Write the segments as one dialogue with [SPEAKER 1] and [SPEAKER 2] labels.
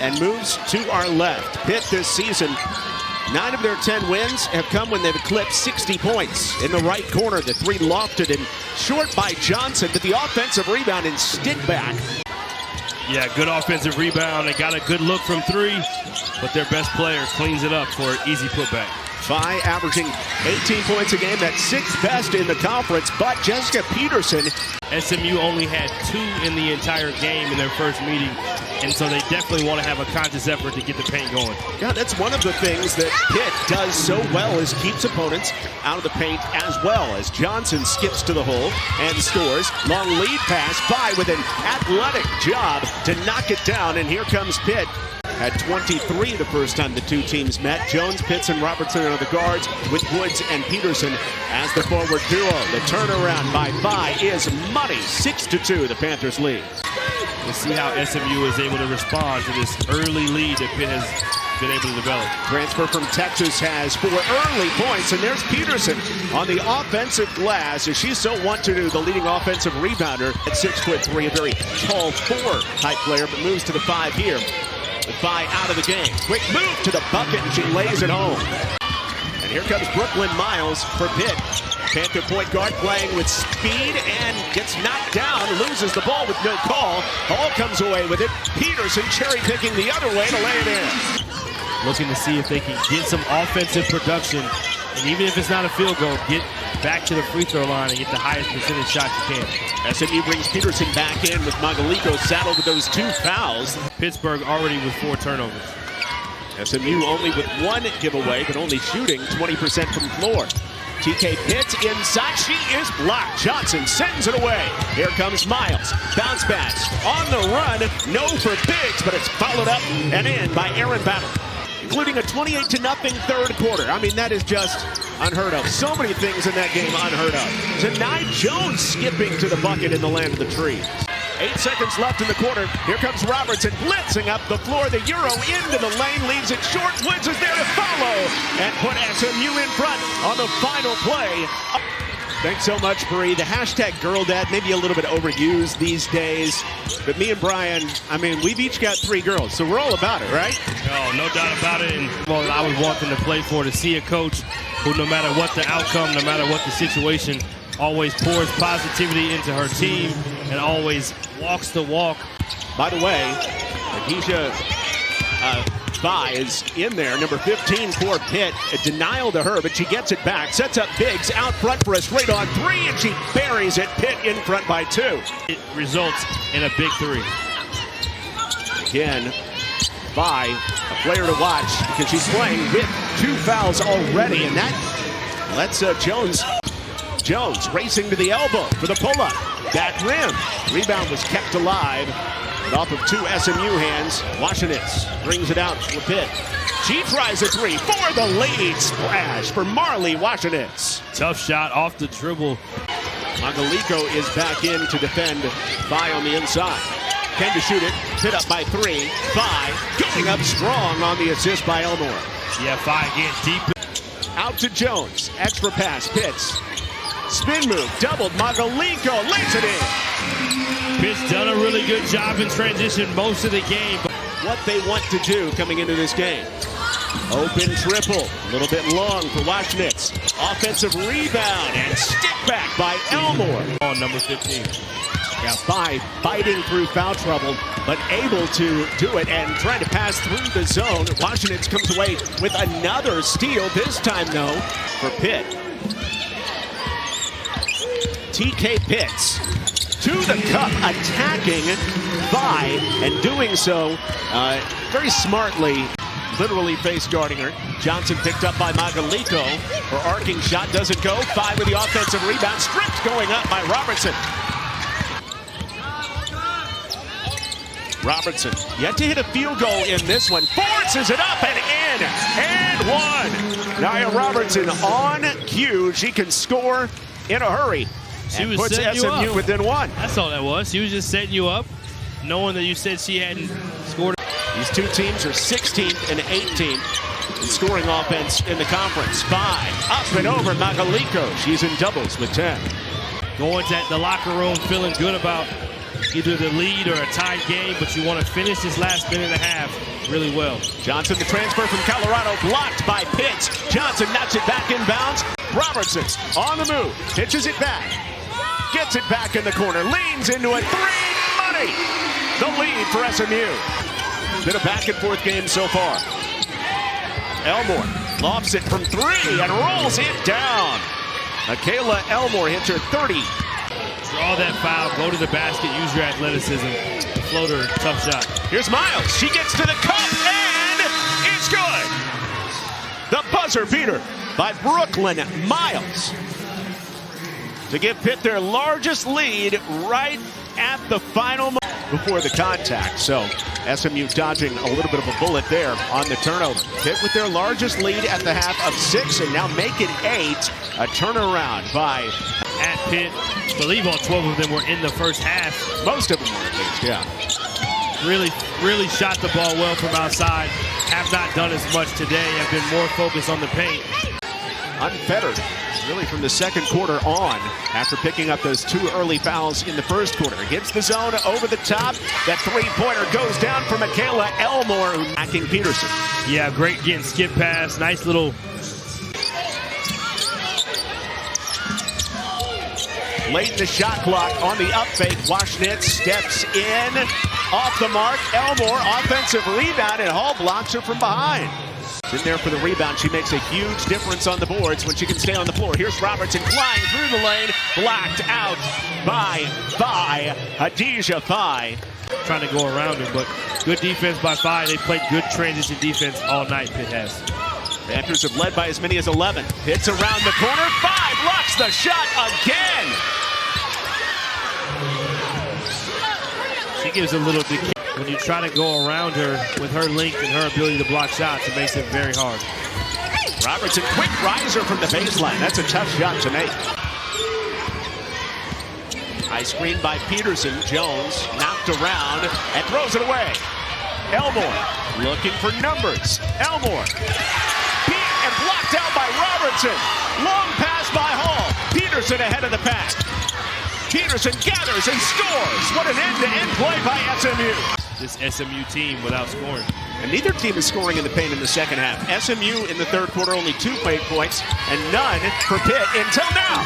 [SPEAKER 1] and moves to our left. Pitt this season, 9 of their 10 wins have come when they've eclipsed 60 points. In the right corner, the three lofted and short by Johnson, but the offensive rebound and stick back.
[SPEAKER 2] Yeah, good offensive rebound. They got a good look from three, but their best player cleans it up for an easy putback.
[SPEAKER 1] Faye averaging 18 points a game. That's 6th best in the conference, but Jessica Peterson.
[SPEAKER 2] SMU only had 2 in the entire game in their first meeting, and so they definitely want to have a conscious effort to get the paint going.
[SPEAKER 1] Yeah, that's one of the things that Pitt does so well, is keeps opponents out of the paint as well, as Johnson skips to the hole and scores. Long lead pass, Faye with an athletic job to knock it down, and here comes Pitt. At 23 the first time the two teams met. Jones, Pitts, and Robertson are the guards, with Woods and Peterson as the forward duo. The turnaround by Faye is money. 6-2, the Panthers lead.
[SPEAKER 2] We'll see how SMU is able to respond to this early lead that Pitt has been able to develop.
[SPEAKER 1] Transfer from Texas has 4 early points, and there's Peterson on the offensive glass, as she's so wont to do, the leading offensive rebounder at 6'3", a very tall 4 type player, but moves to the 5 here. With Faye out of the game. Quick move to the bucket, and she lays it home. And here comes Brooklyn Miles for Pitt. Panther point guard playing with speed and gets knocked down, loses the ball with no call. Hall comes away with it. Peterson cherry picking the other way to lay it in.
[SPEAKER 2] Looking to see if they can get some offensive production, and even if it's not a field goal, get back to the free throw line and get the highest percentage shot you can.
[SPEAKER 1] SMU brings Peterson back in with Makayla saddled with those 2 fouls.
[SPEAKER 2] Pittsburgh already with 4 turnovers.
[SPEAKER 1] SMU only with 1 giveaway, but only shooting 20% from floor. TK Pitt inside, she is blocked. Johnson sends it away. Here comes Miles. Bounce pass on the run. No for Biggs, but it's followed up and in by Aaron Battle, including a 28-0 third quarter. I mean, that is just unheard of. So many things in that game unheard of. Tonight, Jones skipping to the bucket in the land of the tree. 8 seconds left in the quarter. Here comes Robertson blitzing up the floor. The Euro into the lane, leaves it short. Woods is there to follow and put SMU in front on the final play. Thanks so much, Bree. The hashtag Girl Dad may be a little bit overused these days, but me and Brian, I mean, we've each got 3 girls, so we're all about it, right?
[SPEAKER 2] No doubt about it. And well, I would want them to play for, to see a coach who, no matter what the outcome, no matter what the situation, always pours positivity into her team and always walks the walk.
[SPEAKER 1] By the way, Khadija Faye is in there, number 15 for Pitt. A denial to her, but she gets it back. Sets up Biggs out front for a straight on 3, and she buries it. Pitt in front by 2.
[SPEAKER 2] It results in a big 3.
[SPEAKER 1] Again, Faye, a player to watch because she's playing with 2 fouls already, and that lets Jones racing to the elbow for the pull-up. Back rim. Rebound was kept alive. And off of 2 SMU hands, Washenitz brings it out for Pitt. She tries a 3 for the lead. Splash for Marley Washenitz.
[SPEAKER 2] Tough shot off the dribble.
[SPEAKER 1] Makayla is back in to defend Faye on the inside. Can to shoot it. Pitt up by 3. Faye going up strong on the assist by Emore.
[SPEAKER 2] Yeah, Faye again deep.
[SPEAKER 1] Out to Jones. Extra pass. Pitts. Spin move, doubled, Makayla lays it in.
[SPEAKER 2] Pitt's done a really good job in transition most of the game.
[SPEAKER 1] What they want to do coming into this game. Open triple, a little bit long for Washenitz. Offensive rebound and stick back by Emore.
[SPEAKER 2] On number 15.
[SPEAKER 1] Yeah, Faye fighting through foul trouble, but able to do it and trying to pass through the zone. Washenitz comes away with another steal, this time though, for Pitt. TK Pitts to the cup, attacking Faye, and doing so very smartly, literally face guarding her. Johnson picked up by Makayla. Her arcing shot doesn't go. Faye with the offensive rebound, stripped going up by Robertson. Robertson yet to hit a field goal in this one, forces it up and in, and 1. Nya Robertson on cue. She can score in a hurry.
[SPEAKER 2] She
[SPEAKER 1] and
[SPEAKER 2] was
[SPEAKER 1] puts
[SPEAKER 2] setting
[SPEAKER 1] SMU
[SPEAKER 2] you up.
[SPEAKER 1] within 1.
[SPEAKER 2] That's all that was. She was just setting you up, knowing that you said she hadn't scored.
[SPEAKER 1] These 2 teams are 16th and 18th in scoring offense in the conference. Faye up and over Makayla. She's in doubles with 10.
[SPEAKER 2] Going to the locker room feeling good about either the lead or a tied game, but you want to finish this last minute and a half really well.
[SPEAKER 1] Johnson, the transfer from Colorado, blocked by Pitt. Johnson knocks it back inbounds. Robertson on the move, pitches it back. Gets it back in the corner, leans into a three, money! The lead for SMU. Been a back and forth game so far. Emore lofts it from three and rolls it down. Makayla Emore hits her 30.
[SPEAKER 2] Draw that foul, go to the basket, use your athleticism. The floater, tough shot.
[SPEAKER 1] Here's Miles, she gets to the cup and it's good. The buzzer beater by Brooklyn Miles to give Pitt their largest lead right at the final moment before the contact. So SMU dodging a little bit of a bullet there on the turnover. Pitt with their largest lead at the half of 6 and now make it 8. A turnaround by
[SPEAKER 2] at Pitt. I believe all 12 of them were in the first half.
[SPEAKER 1] Most of them were, at least, yeah.
[SPEAKER 2] Really shot the ball well from outside. Have not done as much today. Have been more focused on the paint.
[SPEAKER 1] Unfettered, really, from the second quarter on, after picking up those 2 early fouls in the first quarter. Hits the zone over the top. That three-pointer goes down for Makayla Emore, attacking Peterson.
[SPEAKER 2] Yeah, great getting skip pass. Nice little...
[SPEAKER 1] Late in the shot clock on the up fake. Washnet steps in. Off the mark. Emore, offensive rebound, and Hall blocks her from behind. In there for the rebound. She makes a huge difference on the boards when she can stay on the floor. Here's Robertson flying through the lane. Blocked out by Khadija Faye.
[SPEAKER 2] Trying to go around her, but good defense by Faye. They played good transition defense all night, Pitt has.
[SPEAKER 1] Panthers have led by as many as 11. Hits around the corner. Faye blocks the shot again.
[SPEAKER 2] She gives a little bit. When you try to go around her with her length and her ability to block shots, it makes it very hard.
[SPEAKER 1] Robertson, quick riser from the baseline. That's a tough shot to make. High screen by Peterson. Jones knocked around and throws it away. Emore looking for numbers. Emore beat and blocked out by Robertson. Long pass by Hall. Peterson ahead of the pack. Peterson gathers and scores. What an end-to-end play by SMU.
[SPEAKER 2] This SMU team without scoring.
[SPEAKER 1] And neither team is scoring in the paint in the second half. SMU in the third quarter only 2 paint points and none for Pitt until now.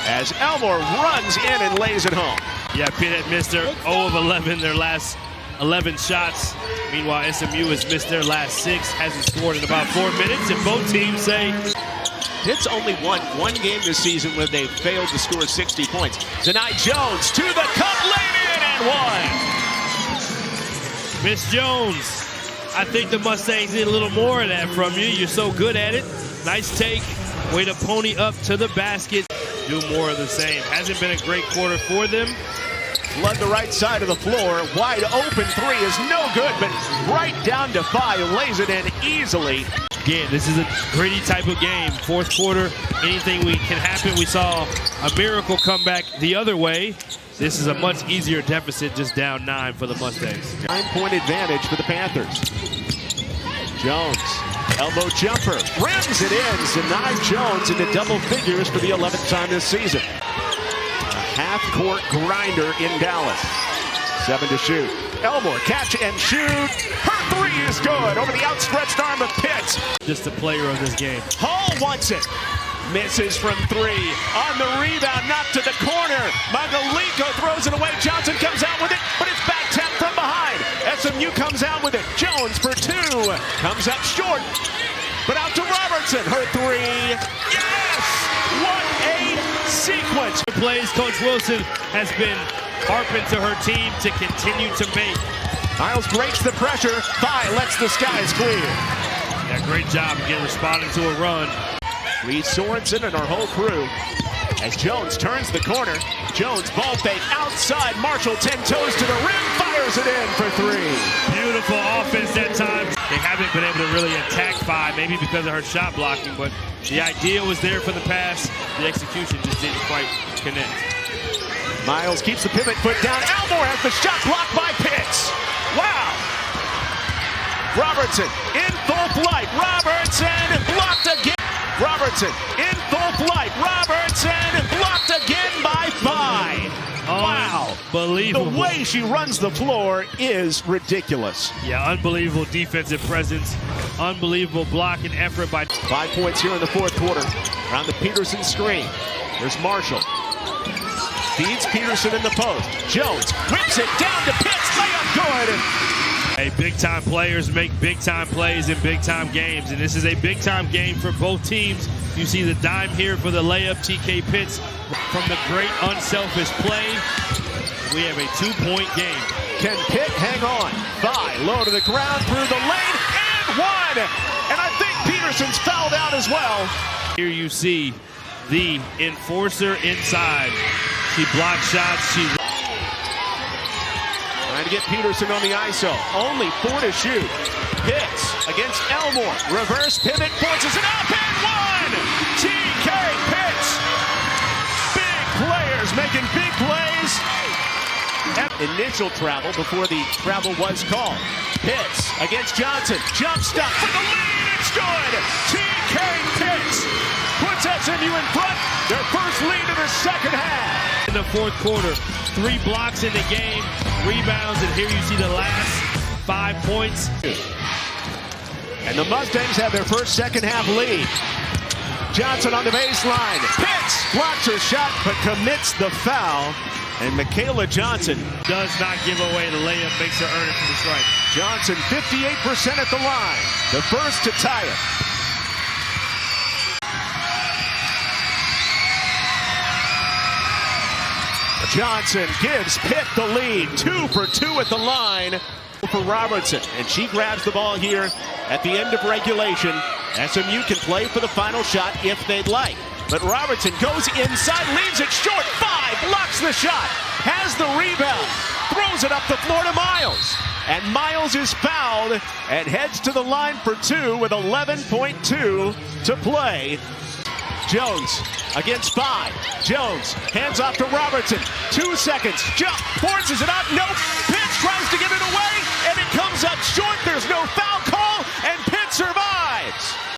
[SPEAKER 1] As Emore runs in and lays it home.
[SPEAKER 2] Yeah, Pitt had missed their 0 of 11, their last 11 shots. Meanwhile, SMU has missed their last 6, hasn't scored in about 4 minutes, and both teams say
[SPEAKER 1] Pitt's only won 1 game this season where they failed to score 60 points. Nya Jones to the cup, laid in and one.
[SPEAKER 2] Miss Jones, I think the Mustangs need a little more of that from you. You're so good at it. Nice take. Way to pony up to the basket. Do more of the same. Hasn't been a great quarter for them.
[SPEAKER 1] Flood the right side of the floor. Wide open three is no good, but right down to Faye, lays it in easily.
[SPEAKER 2] Again, this is a gritty type of game. Fourth quarter, anything can happen. We saw a miracle comeback the other way. This is a much easier deficit, just down 9 for the Mustangs.
[SPEAKER 1] 9-point advantage for the Panthers. Jones, elbow jumper, rims it in. Nya Jones into double figures for the 11th time this season. A half-court grinder in Dallas. 7 to shoot. Emore, catch and shoot. Her three is good over the outstretched arm of Pitt.
[SPEAKER 2] Just the player of this game.
[SPEAKER 1] Hall wants it. Misses from 3. On the rebound, knocked to the corner. Magalico throws it away. Johnson comes out with it, but it's back tapped from behind. SMU comes out with it. Jones for 2. Comes up short, but out to Robertson. Her 3. Yes! What a sequence.
[SPEAKER 2] Plays Coach Wilson has been harping to her team to continue to make.
[SPEAKER 1] Miles breaks the pressure. Faye lets the skies clear.
[SPEAKER 2] Yeah, great job again responding to a run.
[SPEAKER 1] Lee Sorensen and our whole crew as Jones turns the corner. Jones ball fake outside. Marshall 10 toes to the rim, fires it in for 3.
[SPEAKER 2] Beautiful offense that time. They haven't been able to really attack Faye, maybe because of her shot blocking, but the idea was there for the pass. The execution just didn't quite connect.
[SPEAKER 1] Miles keeps the pivot foot down. Emore has the shot blocked by Pitt. Wow. Robertson in full flight. Robertson blocked again. Robertson in full flight. Robertson blocked again by Faye. Wow.
[SPEAKER 2] Unbelievable.
[SPEAKER 1] The way she runs the floor is ridiculous.
[SPEAKER 2] Yeah, unbelievable defensive presence. Unbelievable block and effort by...
[SPEAKER 1] 5 points here in the fourth quarter. Around the Peterson screen. There's Marshall. Feeds Peterson in the post. Jones whips it down to Pitts. Layup good.
[SPEAKER 2] Hey, big-time players make big-time plays in big-time games, and this is a big-time game for both teams. You see the dime here for the layup. TK Pitts from the great unselfish play. We have a 2-point game.
[SPEAKER 1] Can Pitt hang on? Faye low to the ground through the lane and one. And I think Peterson's fouled out as well.
[SPEAKER 2] Here you see the enforcer inside. She blocks shots. She
[SPEAKER 1] trying to get Peterson on the ISO. Only 4 to shoot. Pitts against Emore. Reverse pivot, forces it up and one. TK Pitts. Big players making big plays. Initial travel before the travel was called. Pitts against Johnson. Jump stop for the lead. It's good. TK Pitts puts SMU in front. Their first lead in the second half.
[SPEAKER 2] In the fourth quarter, 3 blocks in the game, rebounds, and here you see the last 5 points.
[SPEAKER 1] And the Mustangs have their first second half lead. Johnson on the baseline. Pitts blocks her shot but commits the foul. And Makayla Johnson
[SPEAKER 2] does not give away the layup, makes her earn it from the strike.
[SPEAKER 1] Johnson 58% at the line. The first to tie it. Johnson gives Pitt the lead. 2 for 2 at the line for Robertson. And she grabs the ball here at the end of regulation. SMU can play for the final shot if they'd like. But Robertson goes inside, leaves it short. Faye blocks the shot, has the rebound, throws it up the floor to Miles. And Miles is fouled and heads to the line for 2 with 11.2 to play. Jones against Faye. Jones hands off to Robertson. 2 seconds. Jump. Forces it up. Nope. Pitts tries to give it away.